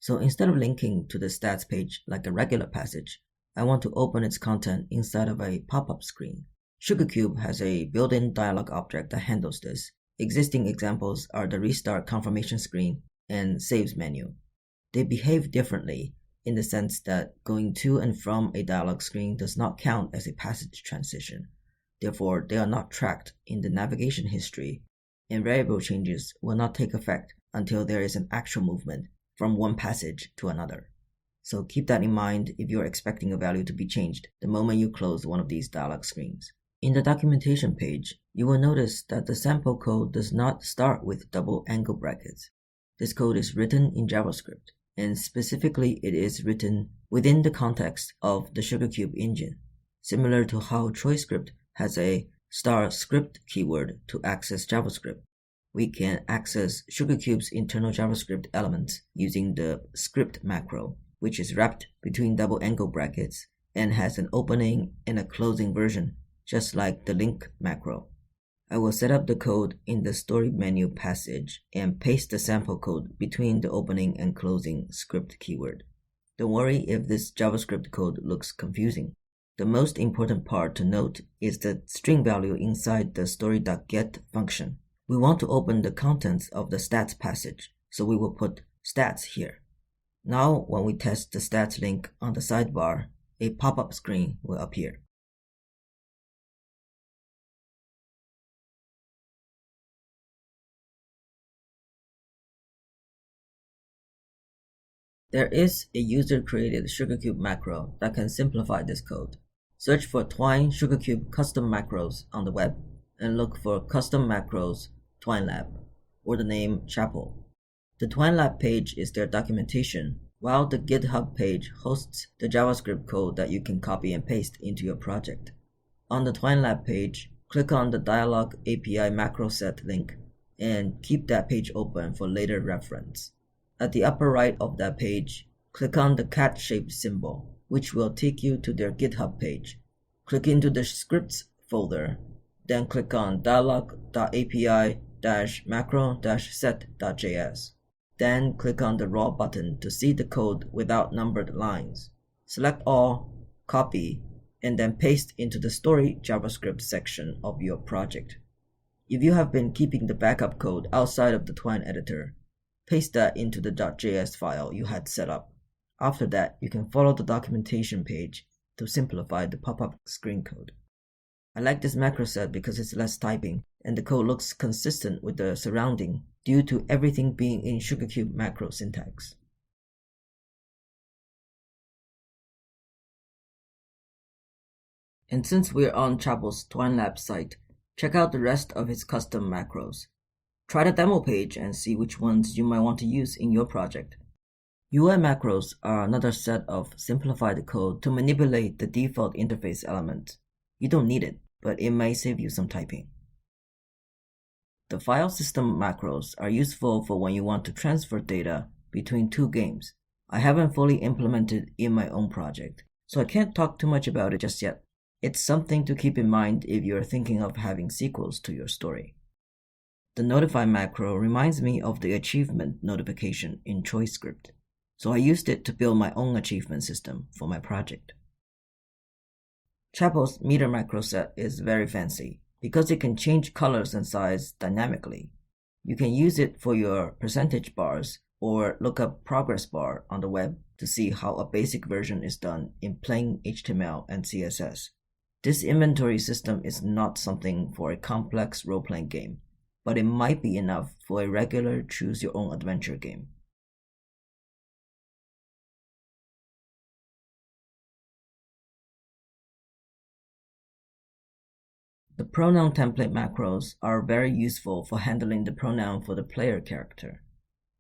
So instead of linking to the stats page like a regular passage, I want to open its content inside of a pop-up screen. SugarCube has a built-in dialog object that handles this. Existing examples are the restart confirmation screen and saves menu. They behave differently in the sense that going to and from a dialog screen does not count as a passage transition. Therefore, they are not tracked in the navigation history, and variable changes will not take effect until there is an actual movement from one passage to another. So keep that in mind if you are expecting a value to be changed the moment you close one of these dialog screens. In the documentation page, you will notice that the sample code does not start with double angle brackets. This code is written in JavaScript, and specifically it is written within the context of the SugarCube engine, similar to how ChoiceScript has a *script keyword to access JavaScript. We can access SugarCube's internal JavaScript elements using the script macro, which is wrapped between double angle brackets and has an opening and a closing version, just like the link macro. I will set up the code in the story menu passage and paste the sample code between the opening and closing script keyword. Don't worry if this JavaScript code looks confusing. The most important part to note is the string value inside the story.get function. We want to open the contents of the stats passage, so we will put stats here. Now, when we test the stats link on the sidebar, a pop-up screen will appear. There is a user-created SugarCube macro that can simplify this code. Search for Twine SugarCube custom macros on the web and look for custom macros TwineLab or the name Chapel. The TwineLab page is their documentation, while the GitHub page hosts the JavaScript code that you can copy and paste into your project. On the TwineLab page, click on the Dialog API macro set link and keep that page open for later reference. At the upper right of that page, click on the cat-shaped symbol, which will take you to their GitHub page. Click into the scripts folder, then click on dialog.api-macro-set.js. Then click on the raw button to see the code without numbered lines. Select all, copy, and then paste into the story JavaScript section of your project. If you have been keeping the backup code outside of the Twine editor, paste that into the .js file you had set up. After that, you can follow the documentation page to simplify the pop-up screen code. I like this macro set because it's less typing, and the code looks consistent with the surrounding due to everything being in SugarCube macro syntax. And since we're on Chapel's TwineLab site, check out the rest of his custom macros. Try the demo page and see which ones you might want to use in your project. UI macros are another set of simplified code to manipulate the default interface element. You don't need it, but it may save you some typing. The file system macros are useful for when you want to transfer data between two games. I haven't fully implemented in my own project, so I can't talk too much about it just yet. It's something to keep in mind if you're thinking of having sequels to your story. The notify macro reminds me of the achievement notification in ChoiceScript, so I used it to build my own achievement system for my project. Chapel's meter macro set is very fancy because it can change colors and size dynamically. You can use it for your percentage bars or look up progress bar on the web to see how a basic version is done in plain HTML and CSS. This inventory system is not something for a complex role-playing game, but it might be enough for a regular choose-your-own-adventure game. The pronoun template macros are very useful for handling the pronoun for the player character.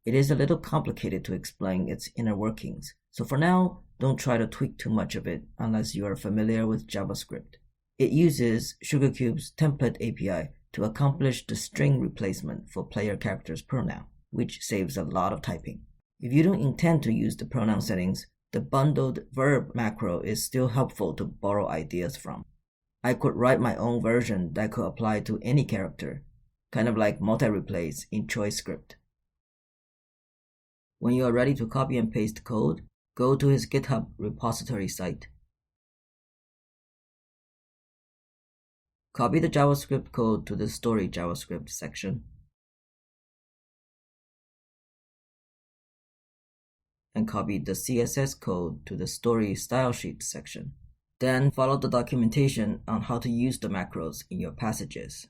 It is a little complicated to explain its inner workings, so for now, don't try to tweak too much of it unless you are familiar with JavaScript. It uses SugarCube's template API to accomplish the string replacement for player character's pronoun, which saves a lot of typing. If you don't intend to use the pronoun settings, the bundled verb macro is still helpful to borrow ideas from. I could write my own version that could apply to any character, kind of like multi-replace in ChoiceScript. When you are ready to copy and paste code, go to his GitHub repository site. Copy the JavaScript code to the story JavaScript section. And copy the CSS code to the story style sheet section. Then follow the documentation on how to use the macros in your passages.